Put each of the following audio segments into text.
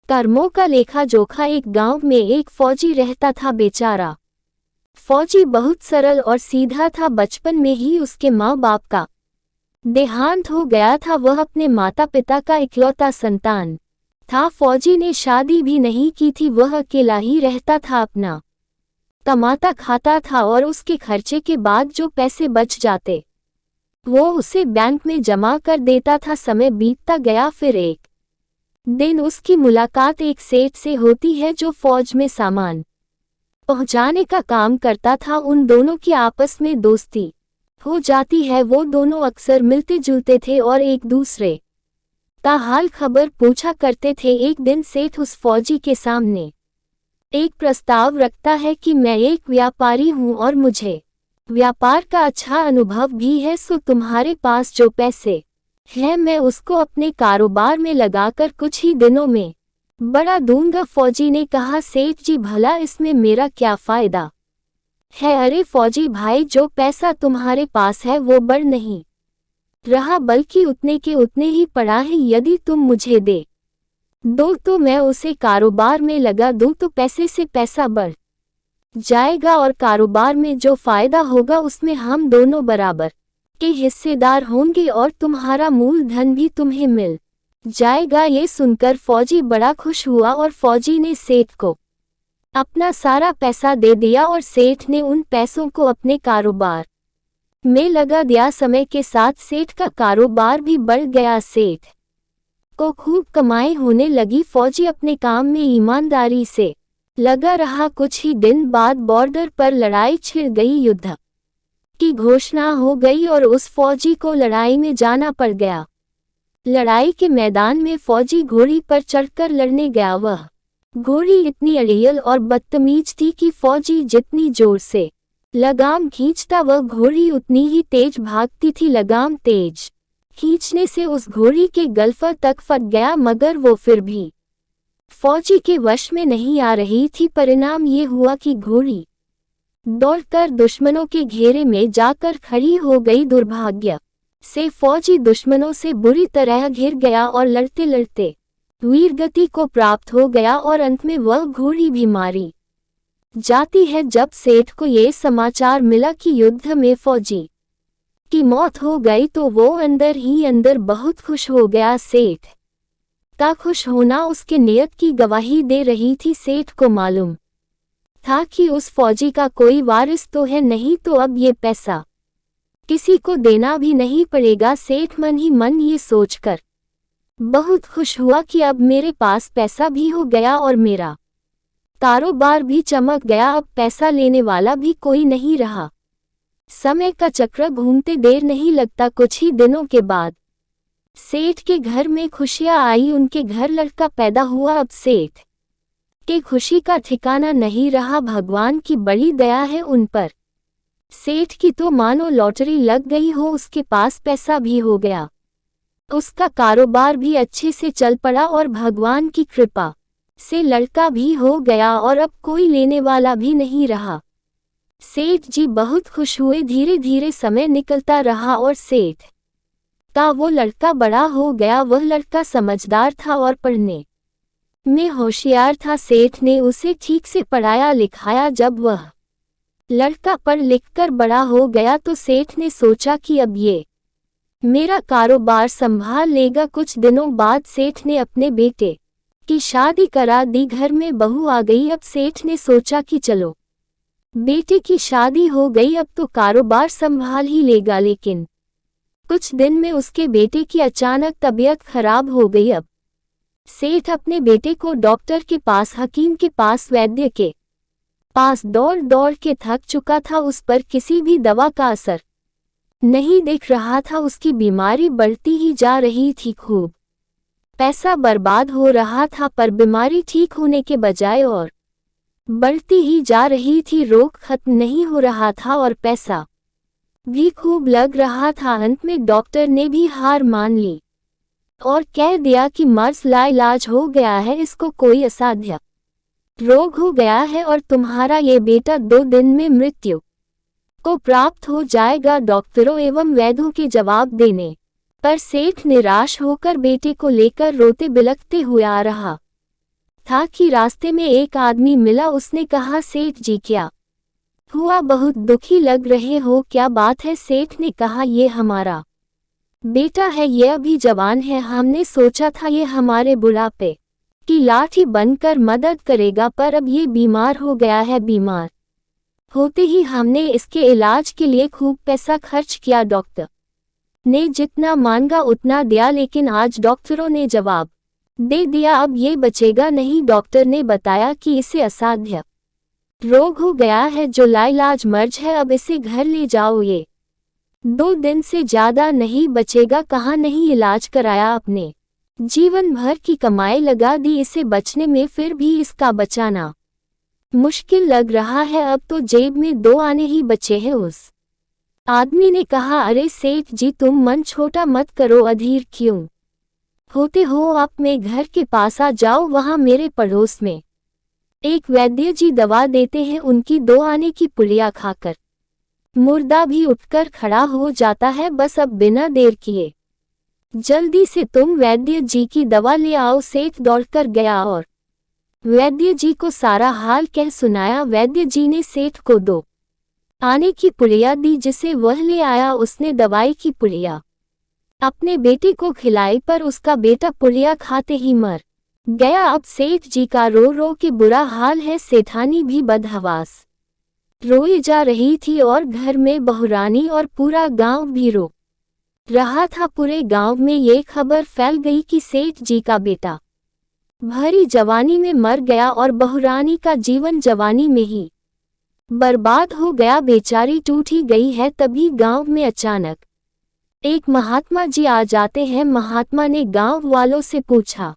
कर्मों का लेखा जोखा। एक गांव में एक फौजी रहता था। बेचारा फौजी बहुत सरल और सीधा था। बचपन में ही उसके माँ बाप का देहांत हो गया था। वह अपने माता पिता का इकलौता संतान था। फौजी ने शादी भी नहीं की थी। वह अकेला ही रहता था। अपना कमाता खाता था और उसके खर्चे के बाद जो पैसे बच जाते वो उसे बैंक में जमा कर देता था। समय बीतता गया। फिर एक दिन उसकी मुलाकात एक सेठ से होती है जो फौज में सामान पहुंचाने का काम करता था। उन दोनों की आपस में दोस्ती हो जाती है। वो दोनों अक्सर मिलते जुलते थे और एक दूसरे का हाल खबर पूछा करते थे। एक दिन सेठ उस फौजी के सामने एक प्रस्ताव रखता है कि मैं एक व्यापारी हूं और मुझे व्यापार का अच्छा अनुभव भी है। सो तुम्हारे पास जो पैसे हैं मैं उसको अपने कारोबार में लगाकर कुछ ही दिनों में बड़ा दूंगा। फौजी ने कहा, सेठ जी भला इसमें मेरा क्या फायदा है। अरे फौजी भाई, जो पैसा तुम्हारे पास है वो बढ़ नहीं रहा बल्कि उतने के उतने ही पड़ा है। यदि तुम मुझे दे दो तो मैं उसे कारोबार में लगा दूं तो पैसे से पैसा बढ़ जाएगा और कारोबार में जो फायदा होगा उसमें हम दोनों बराबर के हिस्सेदार होंगे और तुम्हारा मूलधन भी तुम्हें मिल जाएगा। ये सुनकर फौजी बड़ा खुश हुआ और फौजी ने सेठ को अपना सारा पैसा दे दिया और सेठ ने उन पैसों को अपने कारोबार में लगा दिया। समय के साथ सेठ का कारोबार भी बढ़ गया। सेठ को खूब कमाई होने लगी। फौजी अपने काम में ईमानदारी से लगा रहा। कुछ ही दिन बाद बॉर्डर पर लड़ाई छिड़ गई। युद्ध की घोषणा हो गई और उस फौजी को लड़ाई में जाना पड़ गया। लड़ाई के मैदान में फौजी घोड़ी पर चढ़कर लड़ने गया। वह घोड़ी इतनी अड़ियल और बदतमीज थी कि फौजी जितनी जोर से लगाम खींचता वह घोड़ी उतनी ही तेज भागती थी। लगाम तेज खींचने से उस घोड़ी के गलफर तक फट गया मगर वो फिर भी फौजी के वश में नहीं आ रही थी। परिणाम ये हुआ कि घोड़ी दौड़कर दुश्मनों के घेरे में जाकर खड़ी हो गई। दुर्भाग्य से फौजी दुश्मनों से बुरी तरह घिर गया और लड़ते लड़ते वीरगति को प्राप्त हो गया और अंत में वह घोड़ी भी मारी जाती है। जब सेठ को ये समाचार मिला कि युद्ध में फौजी की मौत हो गई तो वो अंदर ही अंदर बहुत खुश हो गया। सेठ का खुश होना उसके नियत की गवाही दे रही थी। सेठ को मालूम था कि उस फौजी का कोई वारिस तो है नहीं, तो अब ये पैसा किसी को देना भी नहीं पड़ेगा। सेठ मन ही मन ये सोचकर बहुत खुश हुआ कि अब मेरे पास पैसा भी हो गया और मेरा कारोबार भी चमक गया। अब पैसा लेने वाला भी कोई नहीं रहा। समय का चक्र घूमते देर नहीं लगता। कुछ ही दिनों के बाद सेठ के घर में खुशियां आई। उनके घर लड़का पैदा हुआ। अब सेठ के खुशी का ठिकाना नहीं रहा। भगवान की बड़ी दया है उन पर। सेठ की तो मानो लॉटरी लग गई हो। उसके पास पैसा भी हो गया, उसका कारोबार भी अच्छे से चल पड़ा और भगवान की कृपा से लड़का भी हो गया और अब कोई लेने वाला भी नहीं रहा। सेठ जी बहुत खुश हुए। धीरे धीरे समय निकलता रहा और सेठ का वो लड़का बड़ा हो गया। वह लड़का समझदार था और पढ़ने में होशियार था। सेठ ने उसे ठीक से पढ़ाया लिखाया। जब वह लड़का पढ़ लिखकर बड़ा हो गया तो सेठ ने सोचा कि अब ये मेरा कारोबार संभाल लेगा। कुछ दिनों बाद सेठ ने अपने बेटे की शादी करा दी। घर में बहू आ गई। अब सेठ ने सोचा कि चलो बेटे की शादी हो गई, अब तो कारोबार संभाल ही लेगा। लेकिन कुछ दिन में उसके बेटे की अचानक तबीयत खराब हो गई। अब सेठ अपने बेटे को डॉक्टर के पास, हकीम के पास, वैद्य के पास दौड़ दौड़ के थक चुका था। उस पर किसी भी दवा का असर नहीं दिख रहा था। उसकी बीमारी बढ़ती ही जा रही थी। खूब पैसा बर्बाद हो रहा था पर बीमारी ठीक होने के बजाय और बढ़ती ही जा रही थी। रोग खत्म नहीं हो रहा था और पैसा भी खूब लग रहा था। अंत में डॉक्टर ने भी हार मान ली और कह दिया कि मर्ज लाइलाज हो गया है, इसको कोई असाध्य रोग हो गया है और तुम्हारा ये बेटा 2 दिन में मृत्यु को प्राप्त हो जाएगा। डॉक्टरों एवं वैद्यों के जवाब देने पर सेठ निराश होकर बेटे को लेकर रोते बिलखते हुए आ रहा था कि रास्ते में एक आदमी मिला। उसने कहा, सेठ जी क्या हुआ, बहुत दुखी लग रहे हो, क्या बात है? सेठ ने कहा, ये हमारा बेटा है, ये अभी जवान है, हमने सोचा था ये हमारे बुढ़ापे की लाठी बनकर मदद करेगा, पर अब ये बीमार हो गया है। बीमार होते ही हमने इसके इलाज के लिए खूब पैसा खर्च किया। डॉक्टर ने जितना मांगा उतना दिया, लेकिन आज डॉक्टरों ने जवाब दे दिया अब ये बचेगा नहीं। डॉक्टर ने बताया कि इसे असाध्य रोग हो गया है जो लाइलाज मर्ज है, अब इसे घर ले जाओ, ये 2 दिन से ज्यादा नहीं बचेगा। कहाँ नहीं इलाज कराया, अपने जीवन भर की कमाई लगा दी इसे बचने में, फिर भी इसका बचाना मुश्किल लग रहा है। अब तो जेब में 2 आने ही बचे हैं। उस आदमी ने कहा, अरे सेठ जी, तुम मन छोटा मत करो, अधीर क्यों होते हो? आप मेरे घर के पास आ जाओ, वहां मेरे पड़ोस में एक वैद्य जी दवा देते हैं, उनकी 2 आने की पुड़िया खाकर मुर्दा भी उठकर खड़ा हो जाता है। बस अब बिना देर किए जल्दी से तुम वैद्य जी की दवा ले आओ। सेठ दौड़कर गया और वैद्य जी को सारा हाल कह सुनाया। वैद्य जी ने सेठ को 2 आने की पुड़िया दी, जिसे वह ले आया। उसने दवाई की पुड़िया अपने बेटे को खिलाई, पर उसका बेटा पुड़िया खाते ही मर गया। अब सेठ जी का रो रो के बुरा हाल है। सेठानी भी बदहवास रोई जा रही थी और घर में बहुरानी और पूरा गांव भी रो रहा था। पूरे गांव में ये खबर फैल गई कि सेठ जी का बेटा भरी जवानी में मर गया और बहुरानी का जीवन जवानी में ही बर्बाद हो गया, बेचारी टूट ही गई है। तभी गांव में अचानक एक महात्मा जी आ जाते हैं। महात्मा ने गांव वालों से पूछा,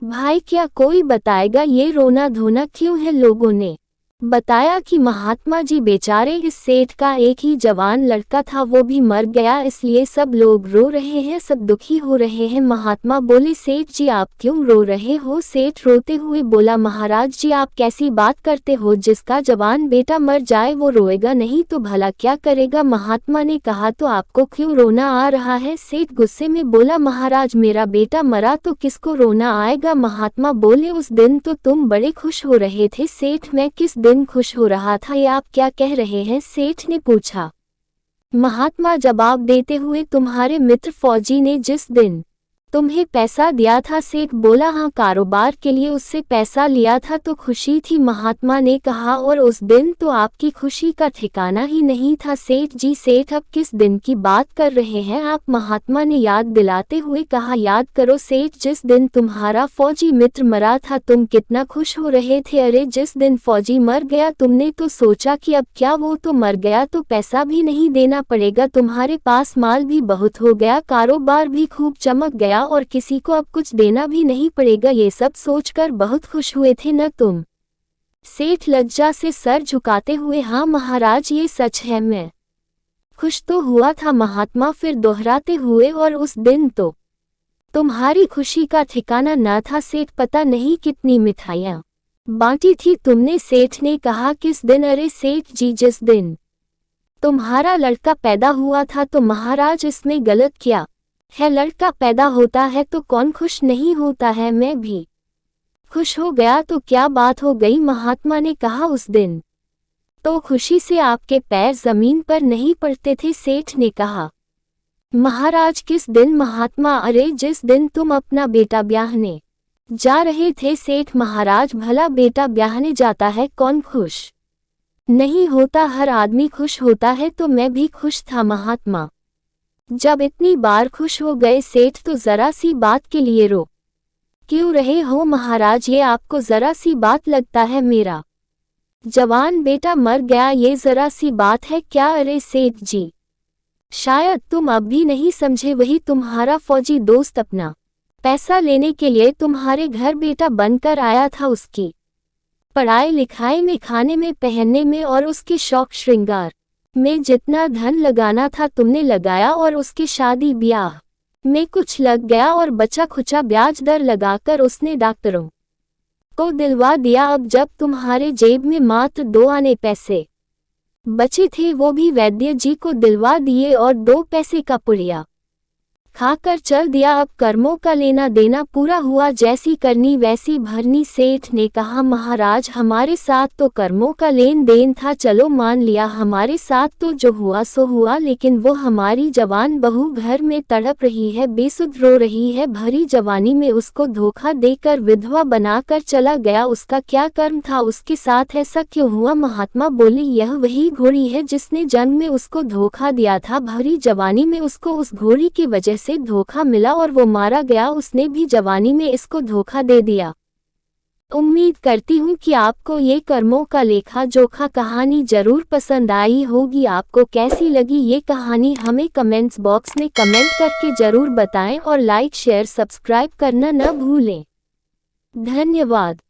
भाई क्या कोई बताएगा ये रोना धोना क्यों है? लोगों ने बताया कि महात्मा जी बेचारे, इस सेठ का एक ही जवान लड़का था, वो भी मर गया, इसलिए सब लोग रो रहे हैं, सब दुखी हो रहे हैं। महात्मा बोले, सेठ जी आप क्यों रो रहे हो? सेठ रोते हुए बोला, महाराज जी आप कैसी बात करते हो, जिसका जवान बेटा मर जाए वो रोएगा नहीं तो भला क्या करेगा? महात्मा ने कहा, तो आपको क्यों रोना आ रहा है? सेठ गुस्से में बोला, महाराज मेरा बेटा मरा तो किसको रोना आएगा? महात्मा बोले, उस दिन तो तुम बड़े खुश हो रहे थे। सेठ मैं किस दिन खुश हो रहा था, ये आप क्या कह रहे हैं? सेठ ने पूछा। महात्मा जवाब देते हुए, तुम्हारे मित्र फौजी ने जिस दिन तुम्हें पैसा दिया था। सेठ बोला, हाँ कारोबार के लिए उससे पैसा लिया था तो खुशी थी। महात्मा ने कहा, और उस दिन तो आपकी खुशी का ठिकाना ही नहीं था। सेठ जी, सेठ अब किस दिन की बात कर रहे हैं आप? महात्मा ने याद दिलाते हुए कहा, याद करो सेठ, जिस दिन तुम्हारा फौजी मित्र मरा था तुम कितना खुश हो रहे थे। अरे जिस दिन फौजी मर गया तुमने तो सोचा कि अब क्या, वो तो मर गया तो पैसा भी नहीं देना पड़ेगा, तुम्हारे पास माल भी बहुत हो गया, कारोबार भी खूब चमक गया और किसी को अब कुछ देना भी नहीं पड़ेगा। ये सब सोचकर बहुत खुश हुए थे न तुम? सेठ लज्जा से सर झुकाते हुए, हाँ महाराज ये सच है, मैं खुश तो हुआ था। महात्मा फिर दोहराते हुए, और उस दिन तो तुम्हारी खुशी का ठिकाना न था। सेठ पता नहीं कितनी मिठाइयाँ बांटी थी तुमने? सेठ ने कहा, किस दिन? अरे सेठ जी जिस दिन तुम्हारा लड़का पैदा हुआ था। तो महाराज इसमें गलत क्या है? लड़का पैदा होता है तो कौन खुश नहीं होता है? मैं भी खुश हो गया तो क्या बात हो गई? महात्मा ने कहा, उस दिन तो खुशी से आपके पैर जमीन पर नहीं पड़ते थे। सेठ ने कहा, महाराज किस दिन? महात्मा, अरे जिस दिन तुम अपना बेटा ब्याहने जा रहे थे। सेठ, महाराज भला बेटा ब्याहने जाता है कौन खुश नहीं होता? हर आदमी खुश होता है, तो मैं भी खुश था। महात्मा जब इतनी बार खुश हो गए सेठ, तो जरा सी बात के लिए रो क्यों रहे हो? महाराज ये आपको जरा सी बात लगता है? मेरा जवान बेटा मर गया ये जरा सी बात है क्या? अरे सेठ जी, शायद तुम अब भी नहीं समझे, वही तुम्हारा फौजी दोस्त अपना पैसा लेने के लिए तुम्हारे घर बेटा बनकर आया था। उसकी पढ़ाई लिखाई में, खाने में, पहनने में और उसके शौक श्रृंगार में जितना धन लगाना था तुमने लगाया, और उसके शादी ब्याह में कुछ लग गया, और बचा खुचा ब्याज दर लगाकर उसने डॉक्टरों को दिलवा दिया। अब जब तुम्हारे जेब में मात्र 2 आने पैसे बचे थे, वो भी वैद्य जी को दिलवा दिए, और 2 पैसे का पुड़िया खाकर चल दिया। अब कर्मों का लेना देना पूरा हुआ, जैसी करनी वैसी भरनी। सेठ ने कहा, महाराज हमारे साथ तो कर्मों का लेन देन था, चलो मान लिया, हमारे साथ तो जो हुआ सो हुआ, लेकिन वो हमारी जवान बहू घर में तड़प रही है, बेसुध रो रही है। भरी जवानी में उसको धोखा देकर विधवा बनाकर चला गया, उसका क्या कर्म था उसके साथ, ऐसा क्यों हुआ? महात्मा बोले, यह वही घोड़ी है जिसने जन्म में उसको धोखा दिया था। भरी जवानी में उसको उस घोड़ी की वजह से धोखा मिला और वो मारा गया, उसने भी जवानी में इसको धोखा दे दिया। उम्मीद करती हूँ कि आपको ये कर्मों का लेखा जोखा कहानी जरूर पसंद आई होगी। आपको कैसी लगी ये कहानी हमें कमेंट्स बॉक्स में कमेंट करके जरूर बताएं और लाइक शेयर सब्सक्राइब करना न भूलें। धन्यवाद।